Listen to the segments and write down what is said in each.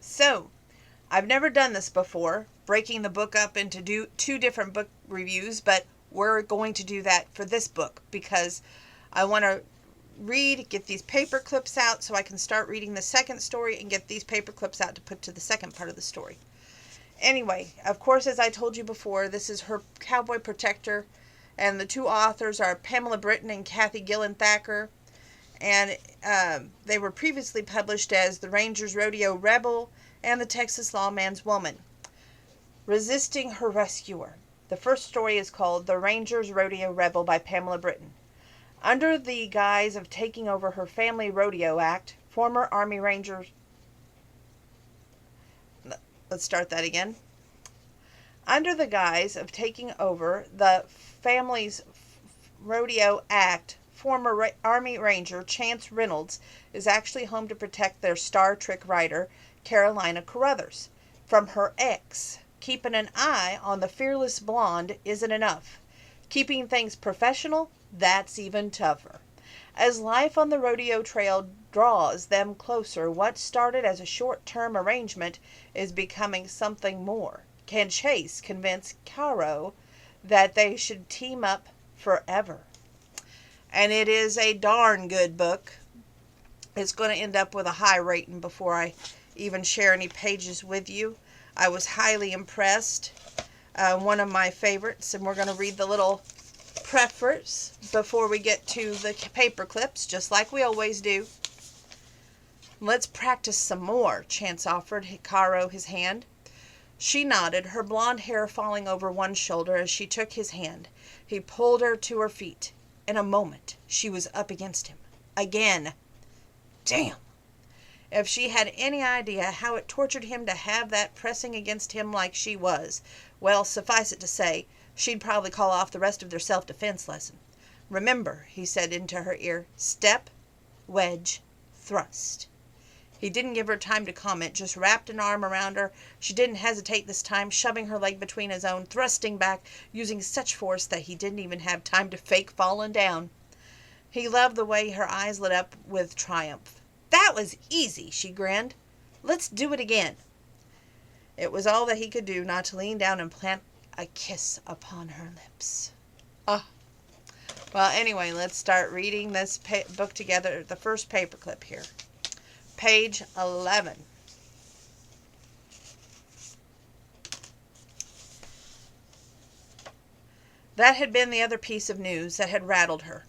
So, I've never done this before, breaking the book up into two different book reviews, but we're going to do that for this book because I want to get these paper clips out so I can start reading the second story and get these paper clips out to put to the second part of the story. Anyway, of course, as I told you before, this is her Cowboy Proctector, and the two authors are Pamela Britton and Kathy Gillen Thacker, and they were previously published as The Ranger's Rodeo Rebel and The Texas Lawman's Woman. Resisting Her Rescuer. The first story is called The Ranger's Rodeo Rebel by Pamela Britton. Under the guise of taking over her family rodeo act, former Army Rangers... Let's start that again. Under the guise of taking over the family's rodeo act, former Army Ranger Chance Reynolds is actually home to protect their Star Trek writer, Carolina Carruthers, from her ex. Keeping an eye on the fearless blonde isn't enough. Keeping things professional, that's even tougher. As life on the rodeo trail draws them closer, what started as a short-term arrangement is becoming something more. Can Chase convince Caro that they should team up forever? And it is a darn good book. It's going to end up with a high rating before I even share any pages with you. I was highly impressed. One of my favorites, and we're going to read the little preface before we get to the paper clips, just like we always do. Let's practice some more, Chance offered Caro his hand. She nodded, her blonde hair falling over one shoulder as she took his hand. He pulled her to her feet. In a moment, she was up against him. Again. Damn! If she had any idea how it tortured him to have that pressing against him like she was, well, suffice it to say, she'd probably call off the rest of their self-defense lesson. Remember, he said into her ear, step, wedge, thrust. He didn't give her time to comment, just wrapped an arm around her. She didn't hesitate this time, shoving her leg between his own, thrusting back, using such force that he didn't even have time to fake falling down. He loved the way her eyes lit up with triumph. That was easy, she grinned. Let's do it again. It was all that he could do not to lean down and plant a kiss upon her lips. Ah. Well, anyway, let's start reading this book together. The first paperclip here. Page 11. That had been the other piece of news that had rattled her.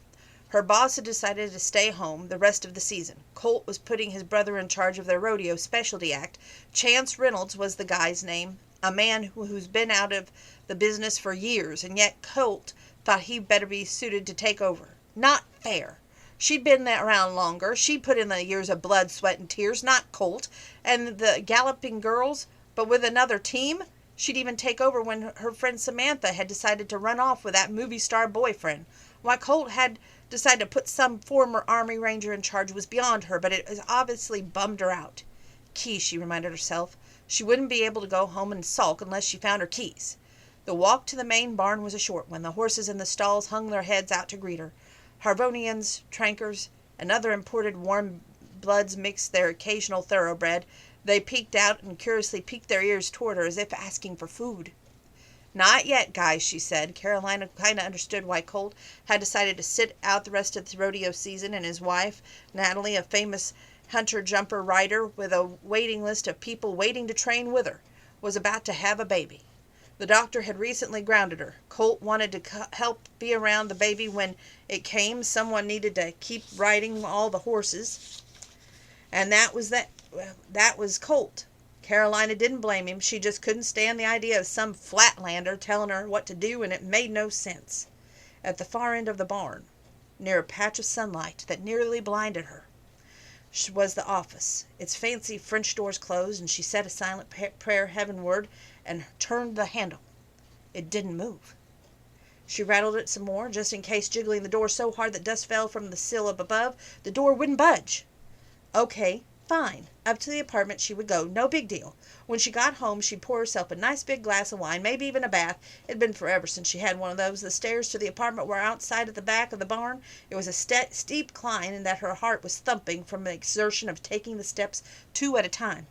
Her boss had decided to stay home the rest of the season. Colt was putting his brother in charge of their rodeo specialty act. Chance Reynolds was the guy's name, a man who's been out of the business for years, and yet Colt thought he'd better be suited to take over. Not fair. She'd been around longer. She'd put in the years of blood, sweat, and tears, not Colt. And the galloping girls, but with another team? She'd even take over when her friend Samantha had decided to run off with that movie star boyfriend. Why Colt had decided to put some former Army Ranger in charge was beyond her, but it has obviously bummed her out. Keys, she reminded herself. She wouldn't be able to go home and sulk unless she found her keys. The walk to the main barn was a short one. The horses in the stalls hung their heads out to greet her. Harvonians, Trankers, and other imported warm bloods mixed their occasional thoroughbred. They peeked out and curiously peeked their ears toward her as if asking for food. Not yet, guys, she said. Carolina kind of understood why Colt had decided to sit out the rest of the rodeo season, and his wife, Natalie, a famous hunter-jumper rider with a waiting list of people waiting to train with her, was about to have a baby. The doctor had recently grounded her. Colt wanted to help be around the baby when it came. Someone needed to keep riding all the horses. And that was Colt. Carolina didn't blame him. She just couldn't stand the idea of some flatlander telling her what to do, and it made no sense. At the far end of the barn, near a patch of sunlight that nearly blinded her, was the office. Its fancy French doors closed, and she said a silent prayer heavenward and turned the handle. It didn't move. She rattled it some more, just in case, jiggling the door so hard that dust fell from the sill up above. The door wouldn't budge. Okay, fine. Up to the apartment she would go. No big deal. When she got home, she'd pour herself a nice big glass of wine, maybe even a bath. It'd been forever since she had one of those. The stairs to the apartment were outside at the back of the barn. It was a steep climb, and that her heart was thumping from the exertion of taking the steps 2 at a time.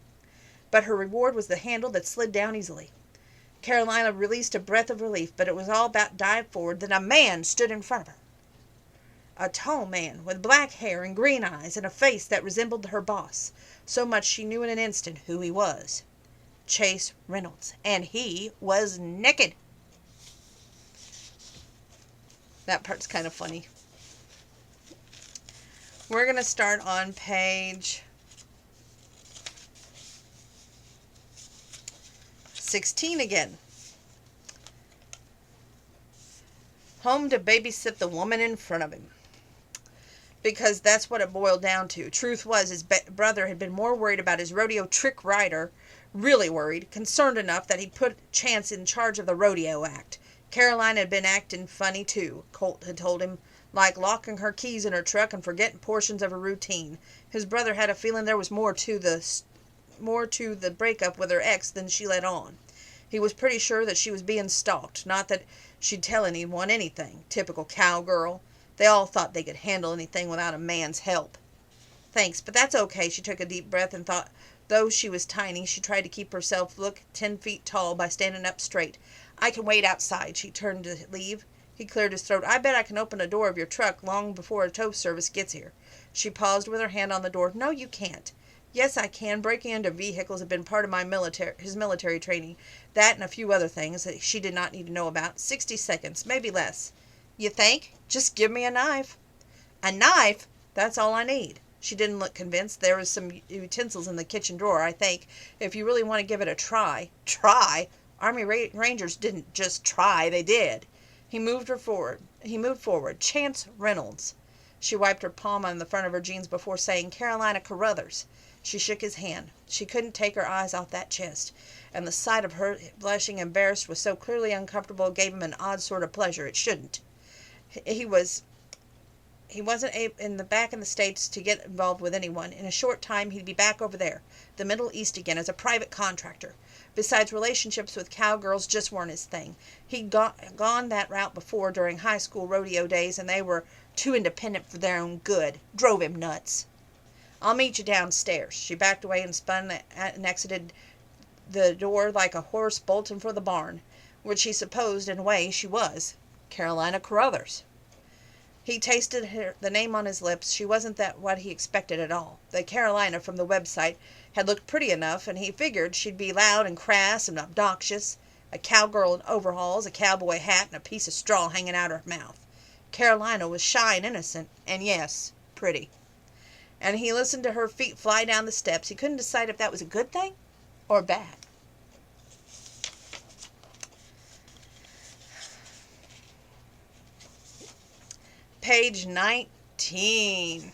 but her reward was the handle that slid down easily. Carolina released a breath of relief, but it was all about to dive forward that a man stood in front of her. A tall man with black hair and green eyes and a face that resembled her boss. So much she knew in an instant who he was. Chase Reynolds. And he was naked. That part's kind of funny. We're going to start on page 16 again. Home to babysit the woman in front of him. Because that's what it boiled down to. Truth was, his brother had been more worried about his rodeo trick rider, really worried, concerned enough that he put Chance in charge of the rodeo act. Caroline had been acting funny too, Colt had told him, like locking her keys in her truck and forgetting portions of her routine. His brother had a feeling there was more to the breakup with her ex than she let on. He was pretty sure that she was being stalked, not that she'd tell anyone anything. Typical cowgirl. They all thought they could handle anything without a man's help. Thanks, but that's okay. She took a deep breath and thought, though she was tiny, she tried to keep herself look 10 feet tall by standing up straight. I can wait outside. She turned to leave. He cleared his throat. I bet I can open the door of your truck long before a tow service gets here. She paused with her hand on the door. No, you can't. Yes, I can. Breaking into vehicles had been part of his military training. That and a few other things that she did not need to know about. 60 seconds, maybe less. You think? Just give me a knife. A knife? That's all I need. She didn't look convinced. There was some utensils in the kitchen drawer, I think, if you really want to give it a try. Try? Army Rangers didn't just try, they did. He moved forward. Chance Reynolds. She wiped her palm on the front of her jeans before saying, Carolina Carruthers. She shook his hand. She couldn't take her eyes off that chest, and the sight of her blushing embarrassed was so clearly uncomfortable it gave him an odd sort of pleasure it shouldn't. He wasn't in the back in the States to get involved with anyone. In a short time he'd be back over there, the Middle East again, as a private contractor. Besides, relationships with cowgirls just weren't his thing. He'd gone that route before during high school rodeo days, and they were too independent for their own good. Drove him nuts. I'll meet you downstairs. She backed away and spun and exited the door like a horse bolting for the barn, which he supposed, in a way, she was. Carolina Carruthers. He tasted the name on his lips. She wasn't what he expected at all. The Carolina from the website had looked pretty enough, and he figured she'd be loud and crass and obnoxious. A cowgirl in overalls, a cowboy hat, and a piece of straw hanging out her mouth. Carolina was shy and innocent, and yes, pretty. And he listened to her feet fly down the steps. He couldn't decide if that was a good thing or bad. Page 19.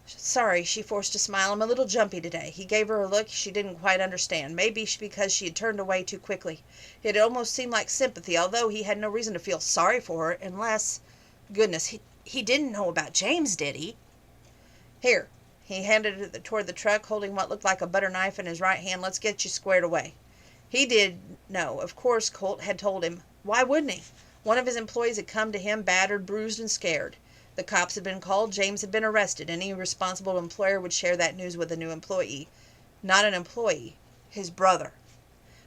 Sorry, she forced a smile. I'm a little jumpy today. He gave her a look she didn't quite understand. Maybe because she had turned away too quickly. It almost seemed like sympathy, although he had no reason to feel sorry for her, unless... Goodness, he didn't know about James, did he? Here. He handed it toward the truck, holding what looked like a butter knife in his right hand. Let's get you squared away. He did know. Of course, Colt had told him. Why wouldn't he? One of his employees had come to him, battered, bruised, and scared. The cops had been called. James had been arrested. Any responsible employer would share that news with a new employee. Not an employee. His brother.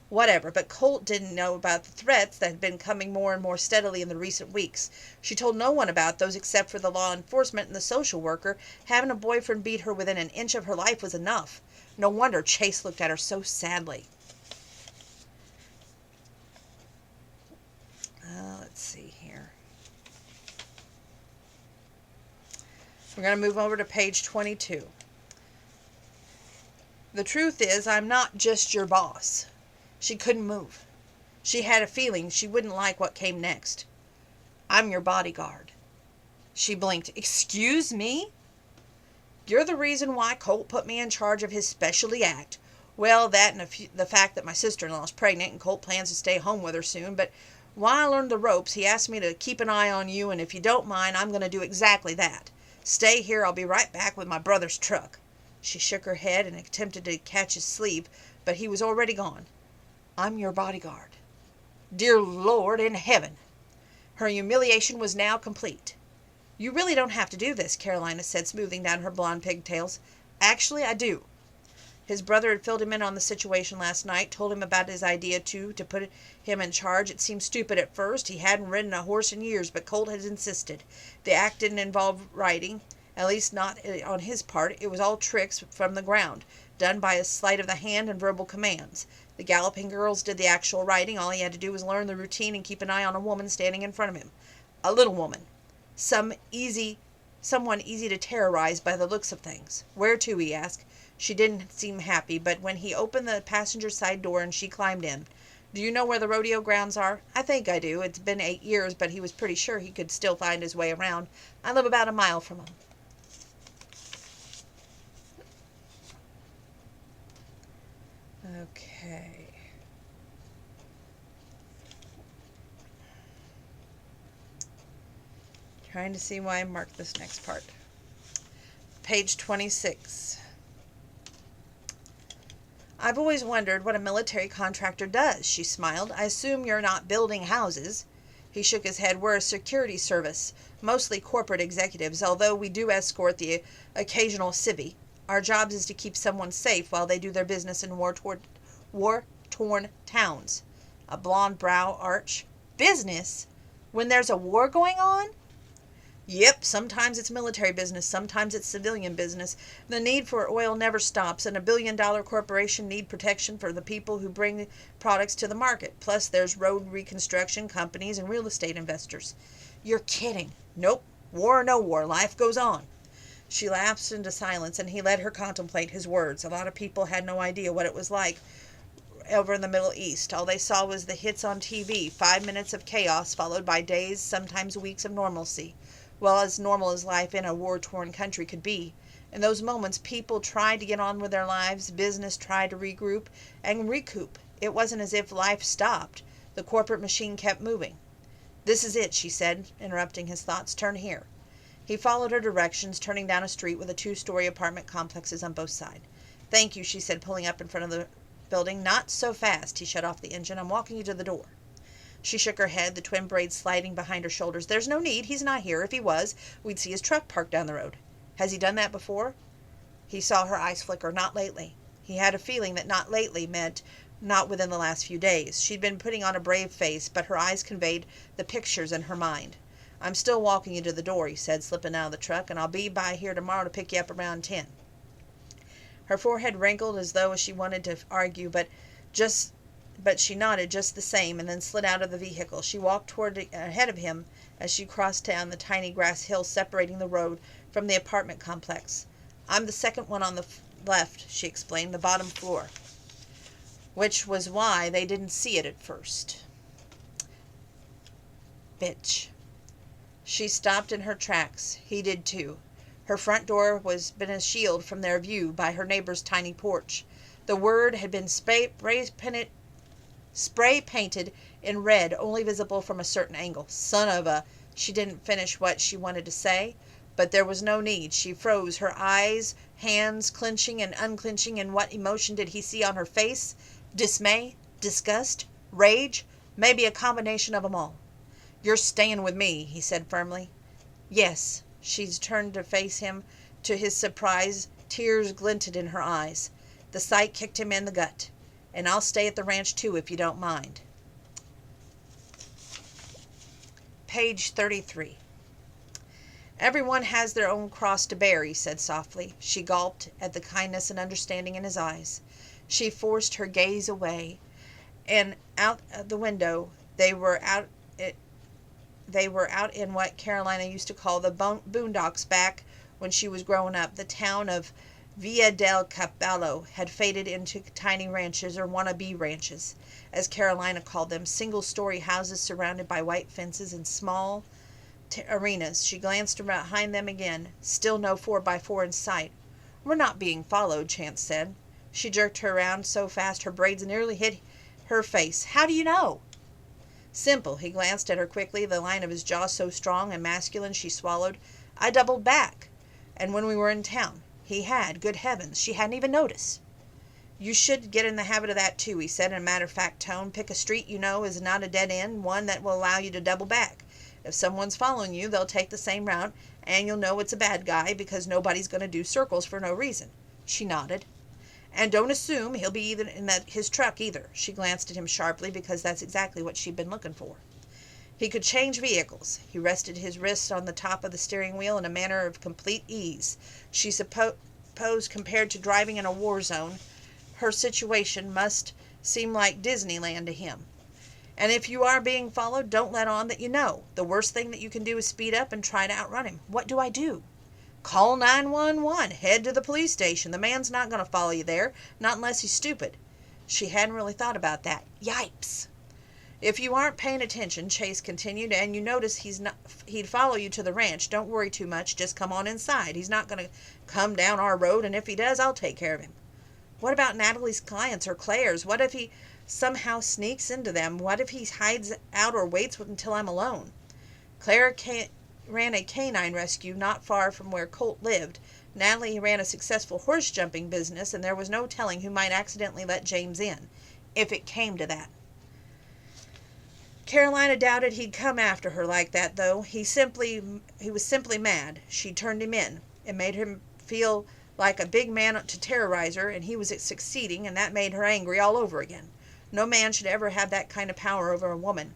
Whatever, but Colt didn't know about the threats that had been coming more and more steadily in the recent weeks. She told no one about those except for the law enforcement and the social worker. Having a boyfriend beat her within an inch of her life was enough. No wonder Chase looked at her so sadly. Let's see here. We're going to move over to page 22. The truth is, I'm not just your boss. She couldn't move. She had a feeling she wouldn't like what came next. I'm your bodyguard. She blinked. Excuse me? You're the reason why Colt put me in charge of his specialty act. Well, that and the fact that my sister-in-law is pregnant and Colt plans to stay home with her soon, but while I learned the ropes, he asked me to keep an eye on you, and if you don't mind, I'm going to do exactly that. Stay here. I'll be right back with my brother's truck. She shook her head and attempted to catch his sleeve, but he was already gone. I'm your bodyguard. Dear Lord in heaven. Her humiliation was now complete. You really don't have to do this, Carolina said, smoothing down her blonde pigtails. Actually, I do. His brother had filled him in on the situation last night, told him about his idea, too, to put him in charge. It seemed stupid at first. He hadn't ridden a horse in years, but Colt had insisted. The act didn't involve riding, at least not on his part. It was all tricks from the ground, done by a sleight of the hand and verbal commands. The galloping girls did the actual riding. All he had to do was learn the routine and keep an eye on a woman standing in front of him. A little woman. Someone easy to terrorize by the looks of things. Where to, he asked. She didn't seem happy, but when he opened the passenger side door and she climbed in. Do you know where the rodeo grounds are? I think I do. It's been 8 years, but he was pretty sure he could still find his way around. I live about a mile from him. Okay. Trying to see why I marked this next part. Page 26. I've always wondered what a military contractor does, she smiled. I assume you're not building houses. He shook his head. We're a security service, mostly corporate executives, although we do escort the occasional civvy. Our job is to keep someone safe while they do their business in war-torn towns. A blonde brow arch. Business? When there's a war going on? Yep, sometimes it's military business, sometimes it's civilian business. The need for oil never stops, and a billion-dollar corporation need protection for the people who bring products to the market. Plus, there's road reconstruction companies and real estate investors. You're kidding. Nope. War or no war, life goes on. She lapsed into silence, and he let her contemplate his words. A lot of people had no idea what it was like over in the Middle East. All they saw was the hits on TV, 5 minutes of chaos followed by days, sometimes weeks of normalcy. Well, as normal as life in a war-torn country could be. In those moments, people tried to get on with their lives, business tried to regroup and recoup. It wasn't as if life stopped. The corporate machine kept moving. This is it, she said, interrupting his thoughts. Turn here. He followed her directions, turning down a street with a 2-story apartment complexes on both sides. Thank you, she said, pulling up in front of the building. Not so fast. He shut off the engine. I'm walking you to the door. She shook her head, the twin braids sliding behind her shoulders. There's no need. He's not here. If he was, we'd see his truck parked down the road. Has he done that before? He saw her eyes flicker. Not lately. He had a feeling that not lately meant not within the last few days. She'd been putting on a brave face, but her eyes conveyed the pictures in her mind. I'm still walking you to the door, he said, slipping out of the truck, and I'll be by here tomorrow to pick you up around 10. Her forehead wrinkled as though she wanted to argue, but she nodded just the same and then slid out of the vehicle. She walked ahead of him as she crossed down the tiny grass hill separating the road from the apartment complex. I'm the second one on the left, she explained, the bottom floor, which was why they didn't see it at first. Bitch. She stopped in her tracks. He did too. Her front door was been a shield from their view by her neighbor's tiny porch. The word had been spray painted in red, only visible from a certain angle. Son of a... She didn't finish what she wanted to say, but there was no need. She froze, her eyes, hands clenching and unclenching, and what emotion did he see on her face? Dismay? Disgust? Rage? Maybe a combination of them all. You're staying with me, he said firmly. Yes. She turned to face him. To his surprise, tears glinted in her eyes. The sight kicked him in the gut. And I'll stay at the ranch too, if you don't mind. Page 33. Everyone has their own cross to bear, he said softly. She gulped at the kindness and understanding in his eyes. She forced her gaze away, and out the window they were out in what Carolina used to call the boondocks back when she was growing up. The town of Villa del Caballo had faded into tiny ranches, or wannabe ranches, as Carolina called them, single-story houses surrounded by white fences and small arenas. She glanced behind them again. Still no 4x4 in sight. We're not being followed, Chance said. She jerked her around so fast her braids nearly hit her face. How do you know? Simple. He glanced at her quickly, the line of his jaw so strong and masculine she swallowed. I doubled back. And when we were in town. He had. Good heavens. She hadn't even noticed. You should get in the habit of that too, he said in a matter-of-fact tone. Pick a street you know is not a dead end, one that will allow you to double back. If someone's following you, they'll take the same route, and you'll know it's a bad guy because nobody's going to do circles for no reason. She nodded. And don't assume he'll be in his truck either. She glanced at him sharply because that's exactly what she'd been looking for. He could change vehicles. He rested his wrists on the top of the steering wheel in a manner of complete ease. She supposed compared to driving in a war zone, her situation must seem like Disneyland to him. And if you are being followed, don't let on that you know. The worst thing that you can do is speed up and try to outrun him. What do I do? Call 911. Head to the police station. The man's not going to follow you there, not unless he's stupid. She hadn't really thought about that. Yipes. If you aren't paying attention, Chase continued, and you notice he'd follow you to the ranch, don't worry too much. Just come on inside. He's not going to come down our road, and if he does, I'll take care of him. What about Natalie's clients or Claire's? What if he somehow sneaks into them? What if he hides out or waits until I'm alone? Claire ran a canine rescue not far from where Colt lived. Natalie ran a successful horse-jumping business, and there was no telling who might accidentally let James in, if it came to that. Carolina doubted he'd come after her like that, though. He was simply mad. She turned him in. It made him feel like a big man to terrorize her, and he was succeeding, and that made her angry all over again. No man should ever have that kind of power over a woman.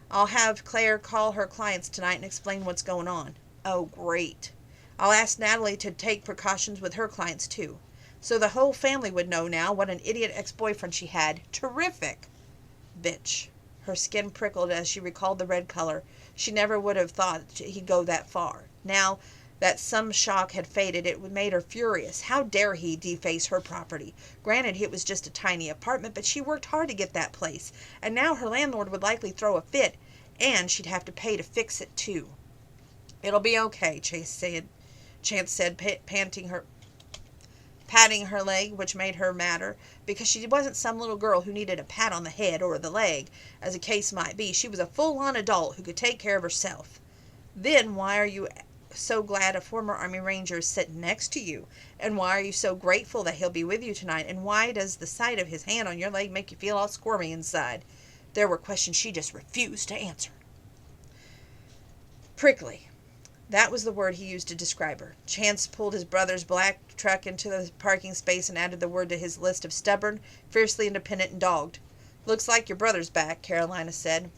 I'll have Claire call her clients tonight and explain what's going on. Oh, great. I'll ask Natalie to take precautions with her clients, too. So the whole family would know now what an idiot ex-boyfriend she had. Terrific. Bitch. Her skin prickled as she recalled the red color. She never would have thought he'd go that far. Now that some shock had faded, it made her furious. How dare he deface her property? Granted, it was just a tiny apartment, but she worked hard to get that place, and now her landlord would likely throw a fit, and she'd have to pay to fix it, too. It'll be okay, Chance said, patting her leg, which made her madder, because she wasn't some little girl who needed a pat on the head or the leg, as the case might be. She was a full-on adult who could take care of herself. Then why are you so glad a former Army Ranger is sitting next to you? And why are you so grateful that he'll be with you tonight? And why does the sight of his hand on your leg make you feel all squirmy inside? There were questions she just refused to answer. Prickly. That was the word he used to describe her. Chance pulled his brother's black truck into the parking space and added the word to his list of stubborn, fiercely independent, and dogged. Looks like your brother's back, Carolina said.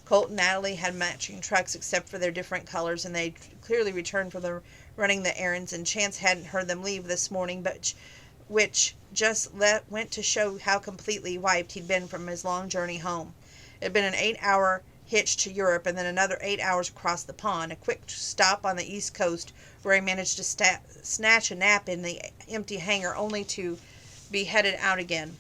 Colt and Natalie had matching trucks except for their different colors, and they clearly returned from running the errands, and Chance hadn't heard them leave this morning, but which just went to show how completely wiped he'd been from his long journey home. It had been an 8-hour hitch to Europe, and then another 8 hours across the pond, a quick stop on the East Coast where he managed to snatch a nap in the empty hangar only to be headed out again.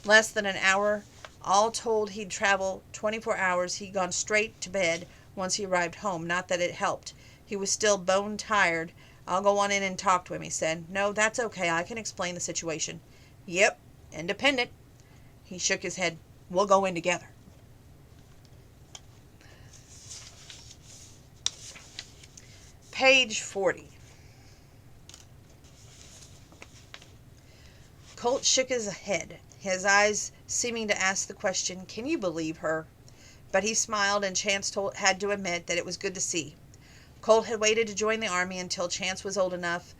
Less than an hour. All told, he'd traveled 24 hours. He'd gone straight to bed once he arrived home. Not that it helped. He was still bone tired. I'll go on in and talk to him, he said. No, that's okay. I can explain the situation. Yep, independent. He shook his head. We'll go in together. Page 40. Colt shook his head, his eyes seeming to ask the question, can you believe her? But he smiled, and Chance had to admit that it was good to see. Colt had waited to join the Army until Chance was old enough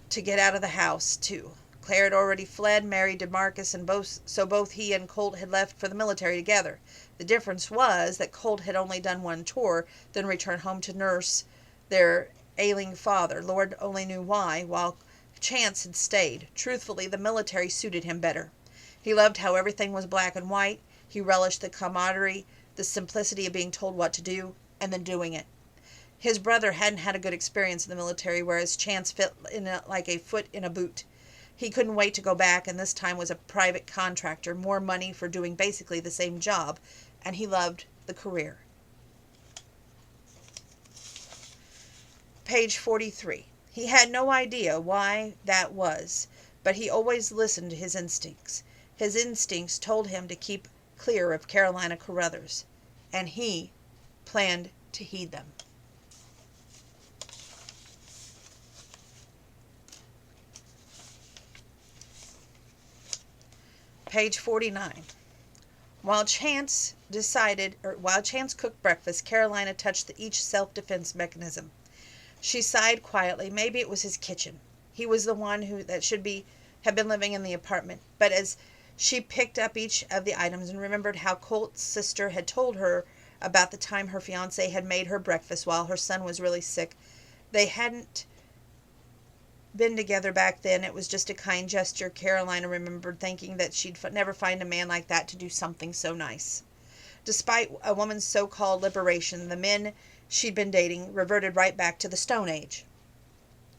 to get out of the house, too. Claire had already fled, married to Marcus, and both he and Colt had left for the military together. The difference was that Colt had only done one tour, then returned home to nurse their ailing father. Lord only knew why, while Chance had stayed. Truthfully, the military suited him better. He loved how everything was black and white. He relished the camaraderie, the simplicity of being told what to do, and then doing it. His brother hadn't had a good experience in the military, whereas Chance fit like a foot in a boot. He couldn't wait to go back, and this time was a private contractor, more money for doing basically the same job, and he loved the career. Page 43. He had no idea why that was, but he always listened to his instincts. His instincts told him to keep clear of Carolina Carruthers, and he planned to heed them. Page 49. While Chance cooked breakfast, Carolina touched each self-defense mechanism. She sighed quietly. Maybe it was his kitchen. He was the one that should have been living in the apartment. But as she picked up each of the items and remembered how Colt's sister had told her about the time her fiancé had made her breakfast while her son was really sick, they hadn't been together back then. It was just a kind gesture. Carolina remembered thinking that she'd never find a man like that to do something so nice. Despite a woman's so-called liberation, the men she'd been dating reverted right back to the Stone Age.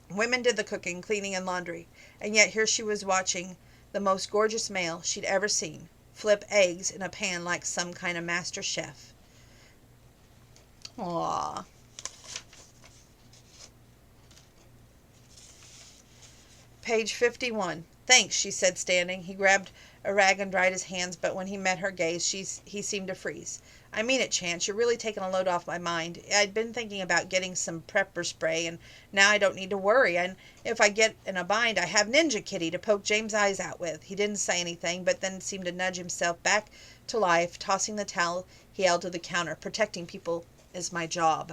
Women did the cooking, cleaning, and laundry, and yet here she was watching the most gorgeous male she'd ever seen flip eggs in a pan like some kind of master chef. Aww. Page 51. Thanks, she said, standing. He grabbed a rag and dried his hands, but when he met her gaze, he seemed to freeze. I mean it, Chance. You're really taking a load off my mind. I'd been thinking about getting some pepper spray, and now I don't need to worry. And if I get in a bind, I have Ninja Kitty to poke James' eyes out with. He didn't say anything, but then seemed to nudge himself back to life, tossing the towel he held to the counter. Protecting people is my job.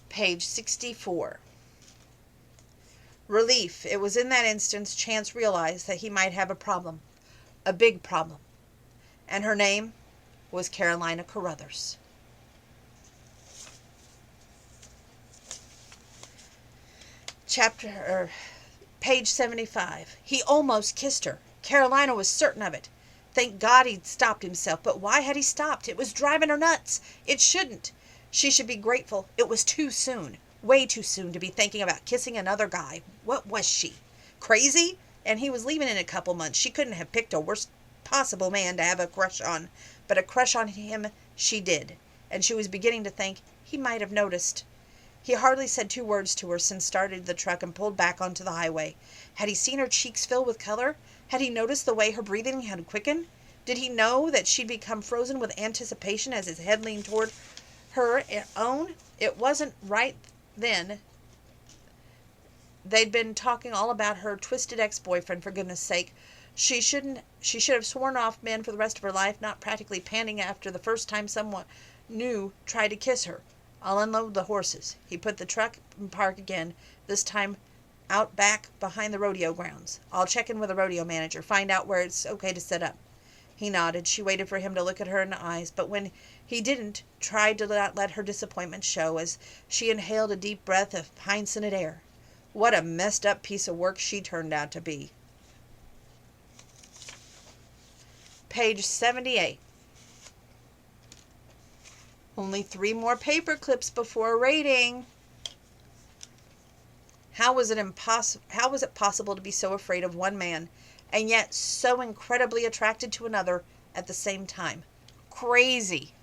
Page 64. Relief. It was in that instant Chance realized that he might have a problem. A big problem. And her name was Carolina Carruthers. Page 75. He almost kissed her. Carolina was certain of it. Thank God he'd stopped himself. But why had he stopped? It was driving her nuts. It shouldn't. She should be grateful. It was too soon. Way too soon to be thinking about kissing another guy. What was she? Crazy? And he was leaving in a couple months. She couldn't have picked a worse possible man to have a crush on. But a crush on him she did. And she was beginning to think he might have noticed. He hardly said 2 words to her since started the truck and pulled back onto the highway. Had he seen her cheeks fill with color? Had he noticed the way her breathing had quickened? Did he know that she'd become frozen with anticipation as his head leaned toward her own? It wasn't right then. They'd been talking all about her twisted ex-boyfriend, for goodness sake. She should have sworn off men for the rest of her life, not practically panting after the first time someone new tried to kiss her. I'll unload the horses. He put the truck in park again, this time out back behind the rodeo grounds. I'll check in with the rodeo manager, find out where it's okay to set up. He nodded. She waited for him to look at her in the eyes, but when he didn't, tried to not let her disappointment show as she inhaled a deep breath of pine-scented air. What a messed up piece of work she turned out to be. Page 78. Only 3 more paper clips before rating. How was it possible to be so afraid of one man and yet so incredibly attracted to another at the same time? Crazy.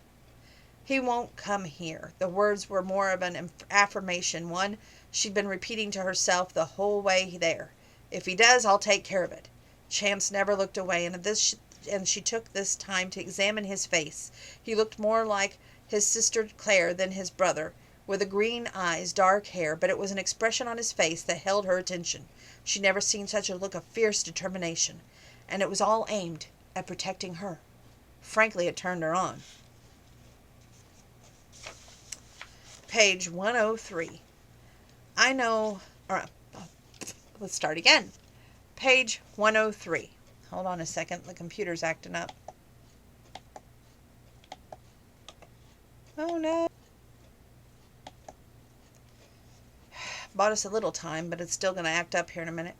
He won't come here. The words were more of an affirmation, one she'd been repeating to herself the whole way there. If he does, I'll take care of it. Chance never looked away, and she took this time to examine his face. He looked more like his sister Claire than his brother, with the green eyes, dark hair, but it was an expression on his face that held her attention. She'd never seen such a look of fierce determination, and it was all aimed at protecting her. Frankly, it turned her on. Page 103. Let's start again. Page 103. Hold on a second, the computer's acting up. Oh no. Bought us a little time, but it's still going to act up here in a minute.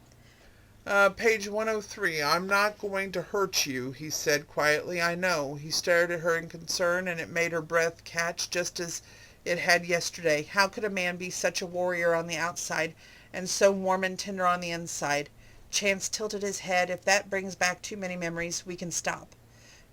Page 103. I'm not going to hurt you, he said quietly. I know. He stared at her in concern, and it made her breath catch just as it had yesterday. How could a man be such a warrior on the outside and so warm and tender on the inside? Chance tilted his head. If that brings back too many memories, we can stop.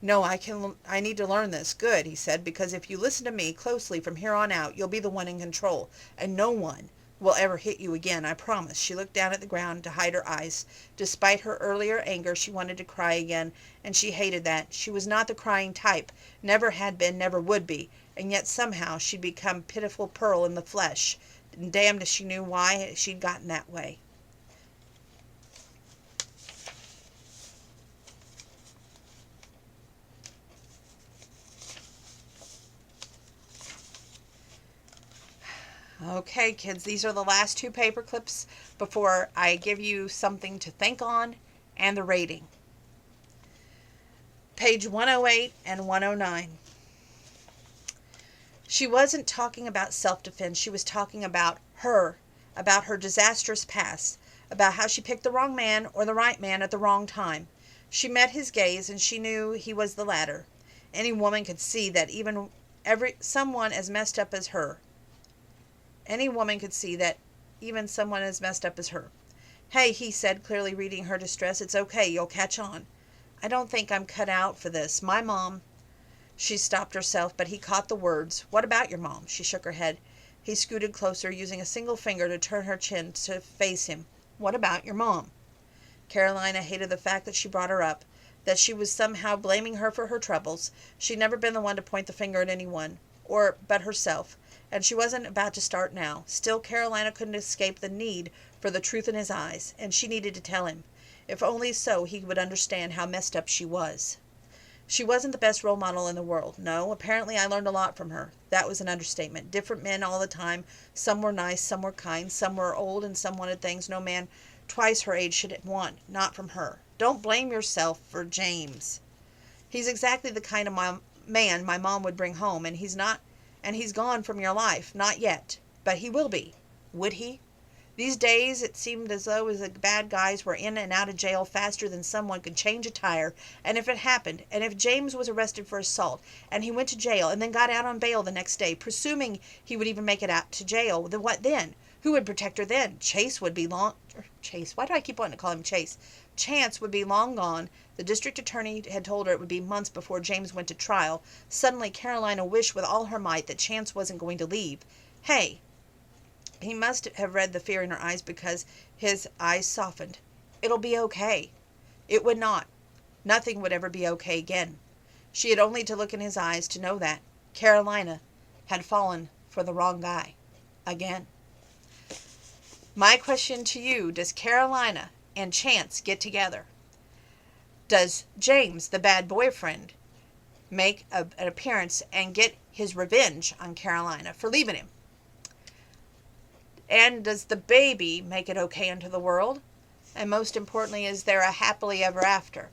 No, I need to learn this. Good, he said, because if you listen to me closely from here on out, you'll be the one in control, and no one will ever hit you again, I promise. She looked down at the ground to hide her eyes. Despite her earlier anger, she wanted to cry again, and she hated that. She was not the crying type, never had been, never would be, and yet somehow she'd become pitiful pearl in the flesh, And damned if she knew why she'd gotten that way. Okay, kids, these are the last two paper clips before I give you something to think on and the rating. Page 108 and 109. She wasn't talking about self-defense. She was talking about her disastrous past, about how she picked the wrong man or the right man at the wrong time. She met his gaze, and she knew he was the latter. Any woman could see that someone as messed up as her. Any woman could see that even someone as messed up as her. Hey, he said, clearly reading her distress. It's okay. You'll catch on. I don't think I'm cut out for this. My mom. She stopped herself, but he caught the words. What about your mom? She shook her head. He scooted closer, using a single finger to turn her chin to face him. What about your mom? Carolina hated the fact that she brought her up, that she was somehow blaming her for her troubles. She'd never been the one to point the finger at anyone, but herself, and she wasn't about to start now. Still, Carolina couldn't escape the need for the truth in his eyes, and she needed to tell him. If only so he would understand how messed up she was. She wasn't the best role model in the world. No, apparently I learned a lot from her. That was an understatement. Different men all the time. Some were nice, some were kind, some were old, and some wanted things no man twice her age should want. Not from her. Don't blame yourself for James. He's exactly the kind of man my mom would bring home, and he's gone from your life. Not yet. But he will be. Would he? These days it seemed as though the bad guys were in and out of jail faster than someone could change a tire, and if it happened, and if James was arrested for assault, and he went to jail, and then got out on bail the next day, presuming he would even make it out to jail, then what then? Who would protect her then? Chase would be Chase, why do I keep wanting to call him Chase? Chance would be long gone. The district attorney had told her it would be months before James went to trial. Suddenly Carolina wished with all her might that Chance wasn't going to leave. Hey! He must have read the fear in her eyes, because his eyes softened. It'll be okay. It would not. Nothing would ever be okay again. She had only to look in his eyes to know that Carolina had fallen for the wrong guy. Again. My question to you, does Carolina and Chance get together? Does James, the bad boyfriend, make an appearance and get his revenge on Carolina for leaving him? And does the baby make it okay into the world? And most importantly, is there a happily ever after?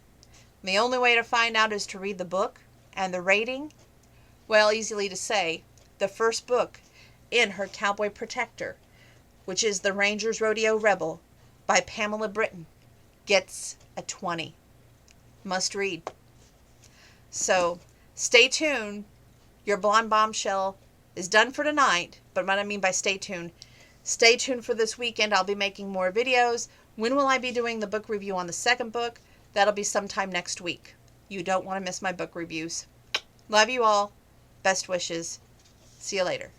And the only way to find out is to read the book. And the rating? Well, easily to say, the first book in her Cowboy Proctector, which is The Ranger's Rodeo Rebel by Pamela Britton, gets a 20. Must read. So, stay tuned. Your Blonde Bombshell is done for tonight, but what I mean by stay tuned for this weekend. I'll be making more videos. When will I be doing the book review on the second book? That'll be sometime next week. You don't want to miss my book reviews. Love you all. Best wishes. See you later.